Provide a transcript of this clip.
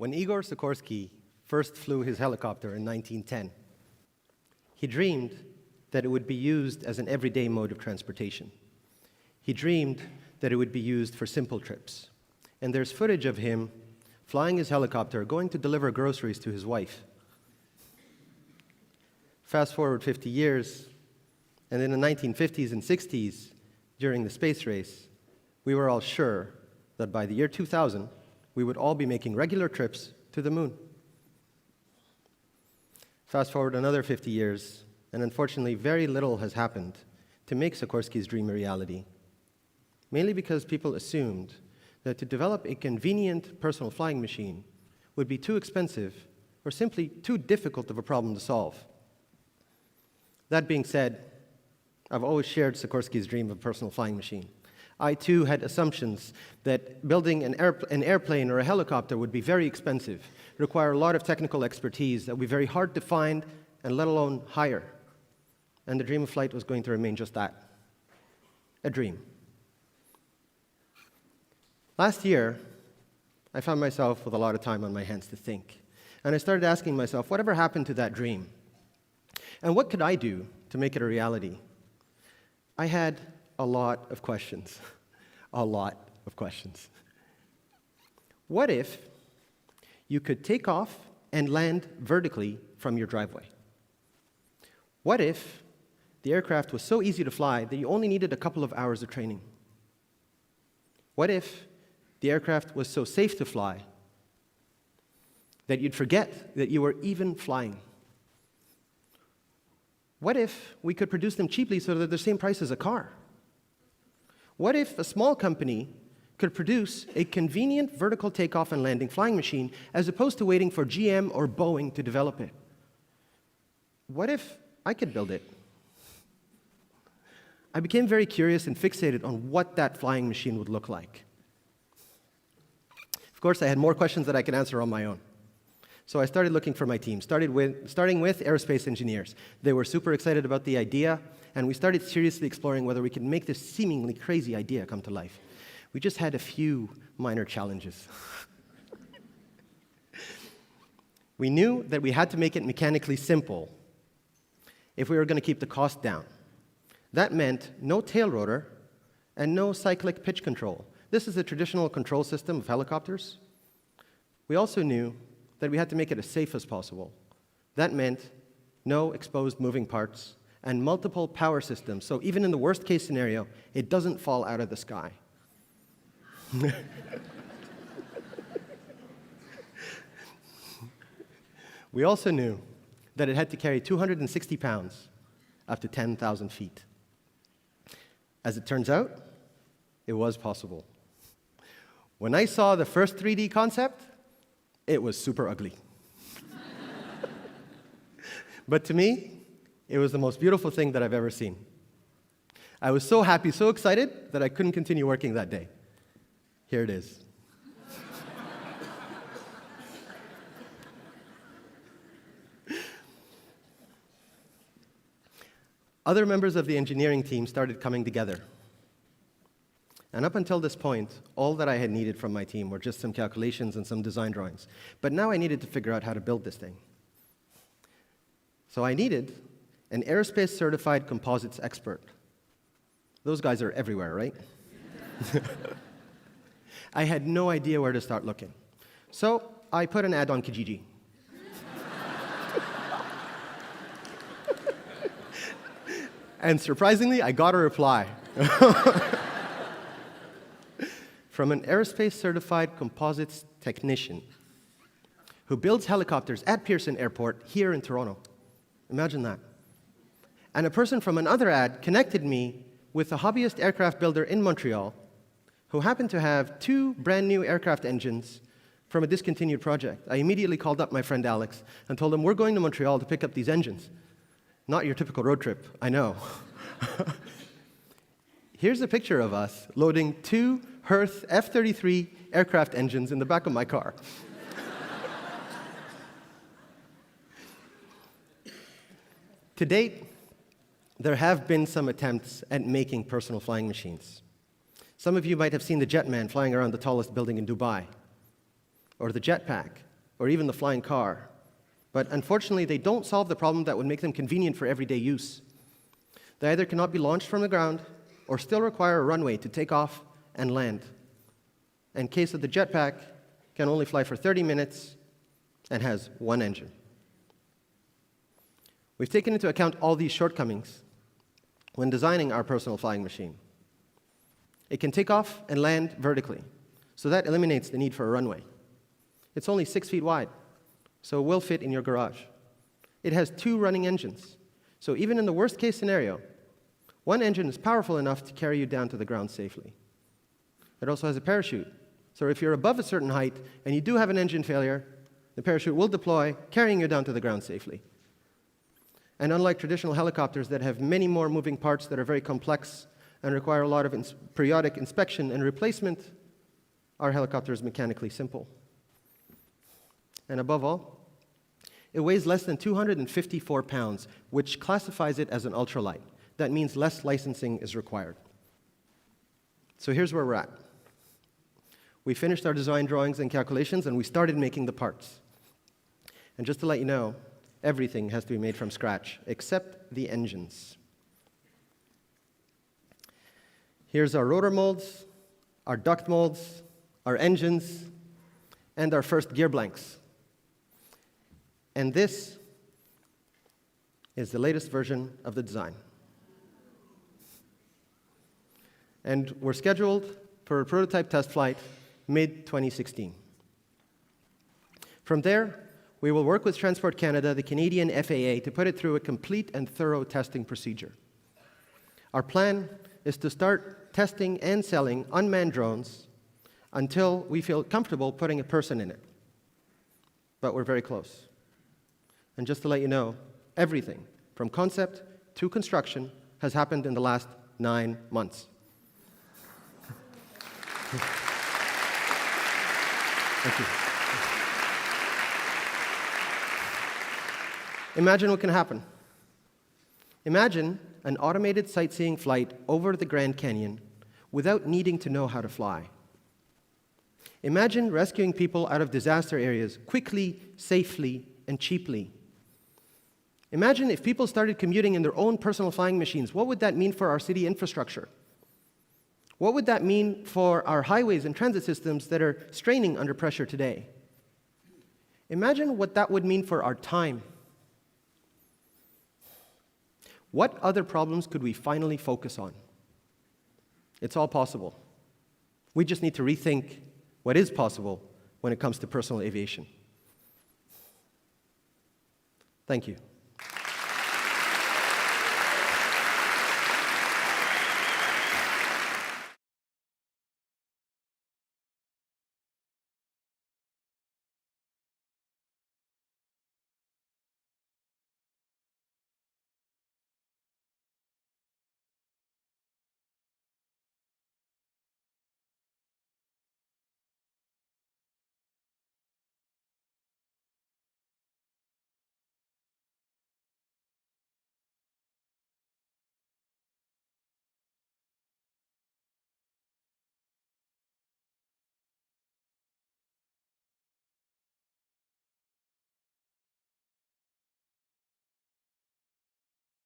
When Igor Sikorsky first flew his helicopter in 1910, he dreamed that it would be used as an everyday mode of transportation. He dreamed that it would be used for simple trips. And there's footage of him flying his helicopter, going to deliver groceries to his wife. Fast forward 50 years, and in the 1950s and 60s, during the space race, we were all sure that by the year 2000, we would all be making regular trips to the moon. Fast forward another 50 years, and unfortunately, very little has happened to make Sikorsky's dream a reality, mainly because people assumed that to develop a convenient personal flying machine would be too expensive or simply too difficult of a problem to solve. That being said, I've always shared Sikorsky's dream of a personal flying machine. I, too, had assumptions that building an airplane or a helicopter would be very expensive, require a lot of technical expertise that would be very hard to find and let alone hire. And the dream of flight was going to remain just that, a dream. Last year, I found myself with a lot of time on my hands to think. And I started asking myself, whatever happened to that dream? And what could I do to make it a reality? I had a lot of questions. A lot of questions. What if you could take off and land vertically from your driveway? What if the aircraft was so easy to fly that you only needed a couple of hours of training? What if the aircraft was so safe to fly that you'd forget that you were even flying? What if we could produce them cheaply so that they're the same price as a car? What if a small company could produce a convenient vertical takeoff and landing flying machine as opposed to waiting for GM or Boeing to develop it? What if I could build it? I became very curious and fixated on what that flying machine would look like. Of course, I had more questions that I could answer on my own. So I started looking for my team, starting with aerospace engineers. They were super excited about the idea, and we started seriously exploring whether we could make this seemingly crazy idea come to life. We just had a few minor challenges. We knew that we had to make it mechanically simple if we were going to keep the cost down. That meant no tail rotor and no cyclic pitch control. This is a traditional control system of helicopters. We also knew that we had to make it as safe as possible. That meant no exposed moving parts and multiple power systems, so even in the worst case scenario, it doesn't fall out of the sky. We also knew that it had to carry 260 pounds up to 10,000 feet. As it turns out, it was possible. When I saw the first 3D concept, it was super ugly. But to me, it was the most beautiful thing that I've ever seen. I was so happy, so excited, that I couldn't continue working that day. Here it is. Other members of the engineering team started coming together. And up until this point, all that I had needed from my team were just some calculations and some design drawings. But now I needed to figure out how to build this thing. So I needed an aerospace certified composites expert. Those guys are everywhere, right? I had no idea where to start looking. So I put an ad on Kijiji. And surprisingly, I got a reply. From an aerospace-certified composites technician who builds helicopters at Pearson Airport here in Toronto. Imagine that. And a person from another ad connected me with a hobbyist aircraft builder in Montreal who happened to have 2 brand new aircraft engines from a discontinued project. I immediately called up my friend Alex and told him, we're going to Montreal to pick up these engines. Not your typical road trip, I know. Here's a picture of us loading 2 Hearth F-33 aircraft engines in the back of my car. To date, there have been some attempts at making personal flying machines. Some of you might have seen the Jetman flying around the tallest building in Dubai, or the Jetpack or even the flying car. But unfortunately, they don't solve the problem that would make them convenient for everyday use. They either cannot be launched from the ground or still require a runway to take off and land. In case of the jetpack, can only fly for 30 minutes and has one engine. We've taken into account all these shortcomings when designing our personal flying machine. It can take off and land vertically, so that eliminates the need for a runway. It's only 6 feet wide, so it will fit in your garage. It has 2 running engines, so even in the worst case scenario, one engine is powerful enough to carry you down to the ground safely. It also has a parachute, so if you're above a certain height and you do have an engine failure, the parachute will deploy, carrying you down to the ground safely. And unlike traditional helicopters that have many more moving parts that are very complex and require a lot of periodic inspection and replacement, our helicopter is mechanically simple. And above all, it weighs less than 254 pounds, which classifies it as an ultralight. That means less licensing is required. So here's where we're at. We finished our design drawings and calculations, and we started making the parts. And just to let you know, everything has to be made from scratch, except the engines. Here's our rotor molds, our duct molds, our engines, and our first gear blanks. And this is the latest version of the design. And we're scheduled for a prototype test flight mid-2016. From there, we will work with Transport Canada, the Canadian FAA, to put it through a complete and thorough testing procedure. Our plan is to start testing and selling unmanned drones until we feel comfortable putting a person in it. But we're very close. And just to let you know, everything from concept to construction has happened in the last 9 months. Thank you. Imagine what can happen. Imagine an automated sightseeing flight over the Grand Canyon without needing to know how to fly. Imagine rescuing people out of disaster areas quickly, safely, and cheaply. Imagine if people started commuting in their own personal flying machines. What would that mean for our city infrastructure? What would that mean for our highways and transit systems that are straining under pressure today? Imagine what that would mean for our time. What other problems could we finally focus on? It's all possible. We just need to rethink what is possible when it comes to personal aviation. Thank you.